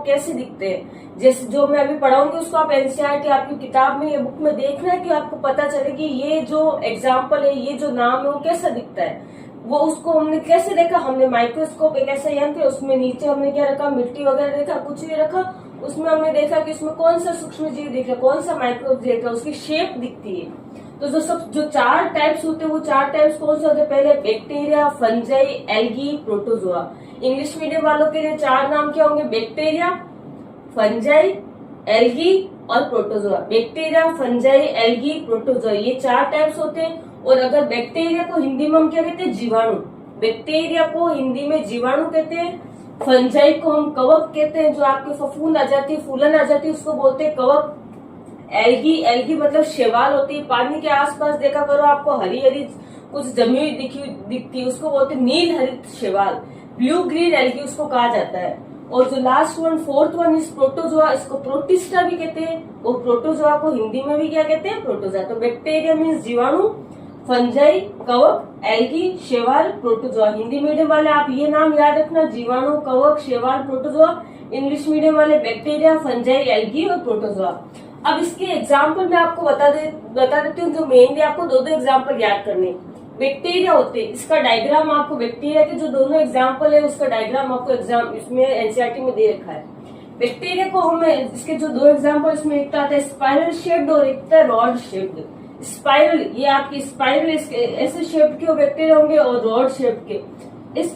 कैसे दिखते हैं। जैसे जो मैं अभी पढ़ाऊंगी उसको आप एनसीईआरटी आपकी किताब में, ये बुक में देखना है कि आपको पता चले कि ये जो एग्जाम्पल है, ये जो नाम है वो कैसा दिखता है। वो उसको हमने कैसे देखा, हमने माइक्रोस्कोप एक ऐसा यंत्र है, उसमें नीचे हमने क्या रखा, मिट्टी वगैरह देखा, कुछ नहीं रखा, उसमें हमने देखा कि उसमें कौन सा सूक्ष्म जीव दिख रहा है, कौन सा माइक्रोब दिख रहा है, उसकी शेप दिखती है। तो जो 4 टाइप्स होते हैं वो 4 टाइप्स कौन से होते हैं, पहले bacteria, fungi, algae, protozoa. English medium वालों के लिए 4 नाम क्या होंगे, बैक्टीरिया, फंजाई, एल्गी और protozoa. Bacteria, fungi, algae, protozoa, ये 4 टाइप्स होते हैं। और अगर बैक्टीरिया को हिंदी में हम क्या कहते हैं, जीवाणु। बैक्टीरिया को हिंदी में जीवाणु कहते हैं। फंजाई को हम कवक कहते हैं, जो आपके फफूंद आ जाती है, फूलन आ जाती है, उसको बोलते हैं कवक। एल्गी मतलब शैवाल होती है, पानी के आसपास देखा करो आपको हरी हरी कुछ जमी हुई दिखती है, उसको बोलते हैं नील हरित शैवाल। ब्लू ग्रीन एल्गी उसको कहा जाता है। और जो लास्ट वन, 4th वन इस प्रोटोजोआ, इसको प्रोटिस्टा भी कहते हैं। और प्रोटोजोआ को हिंदी में भी क्या कहते हैं, प्रोटोजोआ। तो बैक्टीरिया मीन्स जीवाणु, फंजाई कवक, एल्गी शैवाल, प्रोटोजोआ। हिंदी मीडियम वाले आप ये नाम याद रखना, जीवाणु, कवक, शैवाल, प्रोटोजोआ। इंग्लिश मीडियम वाले बैक्टीरिया, फंजाई, एल्गी और प्रोटोजोआ। अब इसके एग्जाम्पल मैं आपको बता देती हूँ, जो मेनली आपको 2 एग्जाम्पल याद करने। बैक्टीरिया होते हैं, इसका डायग्राम आपको, बैक्टीरिया के जो दोनों एग्जाम्पल है उसका डायग्राम आपको एग्जाम इसमें एनसीईआरटी में दे रखा है। बैक्टीरिया को हम, इसके जो 2 एग्जाम्पल, इसमें एक आता है स्पाइरल शेप्ड और एक आता है रॉड शेप्ड। स्पाइरल, ये आपकी स्पाइरल ऐसे शेप के बैक्टीरिया होंगे और रॉड शेप के।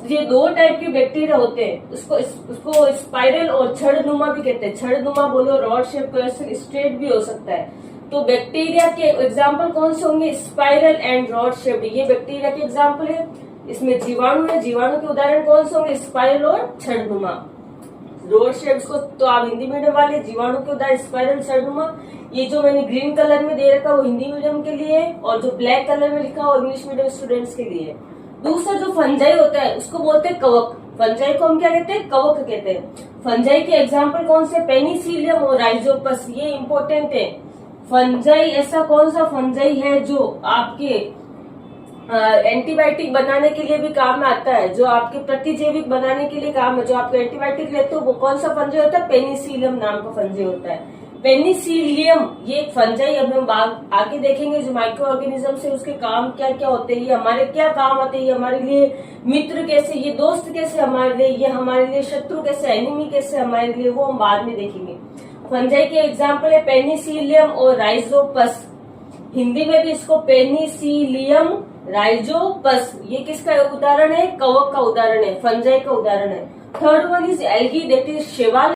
ये 2 टाइप के बैक्टीरिया होते हैं। उसको स्पाइरल और छड़नुमा भी कहते हैं। छड़नुमा बोलो, रॉड शेप को ऐसे स्ट्रेट भी हो सकता है। तो बैक्टीरिया के एग्जाम्पल कौन से होंगे, स्पाइरल एंड रॉड शेप्ड, ये बैक्टीरिया के एग्जाम्पल है। इसमें जीवाणु है, जीवाणु के उदाहरण कौन से होंगे, स्पाइरल और छड़नुमा। रॉड शेप्स को तो आप हिंदी मीडियम वाले, जीवाणु के उदाहरण स्पाइरल, छड़नुमा। ये जो मैंने ग्रीन कलर में दे रखा वो हिंदी मीडियम के लिए है, और जो ब्लैक कलर में लिखा वो इंग्लिश मीडियम स्टूडेंट्स के लिए है। दूसरा जो फंजाई होता है उसको बोलते हैं कवक। फंजाई को हम क्या कहते हैं, कवक कहते हैं। फंजाई के एग्जाम्पल कौन से, पेनिसिलियम और राइजोपस, ये इंपॉर्टेंट है। फंजाई ऐसा कौन सा फंजाई है जो आपके एंटीबायोटिक बनाने के लिए भी काम में आता है, जो आपके प्रतिजैविक बनाने के लिए काम है, जो आपके एंटीबायोटिक लेते हो, वो कौन सा फंजाई होता है, पेनिसिलियम नाम का फंजाई होता है। पेनिसिलियम ये एक फंजाई, अब हम आगे देखेंगे जो माइक्रो ऑर्गेनिज्म से उसके काम क्या क्या होते हैं, ये हमारे क्या काम आते हैं, ये हमारे लिए मित्र कैसे, ये दोस्त कैसे हमारे लिए, ये हमारे लिए शत्रु कैसे, एनिमी कैसे हमारे लिए, वो हम बाद में देखेंगे। फंजाई के एग्जाम्पल है पेनिसिलियम और राइजोपस। हिंदी में भी इसको पेनिसिलियम, राइजोपस, ये किसका उदाहरण है, कवक का उदाहरण है, फंजाई का उदाहरण है। 3rd one is algae, that is शैवाल।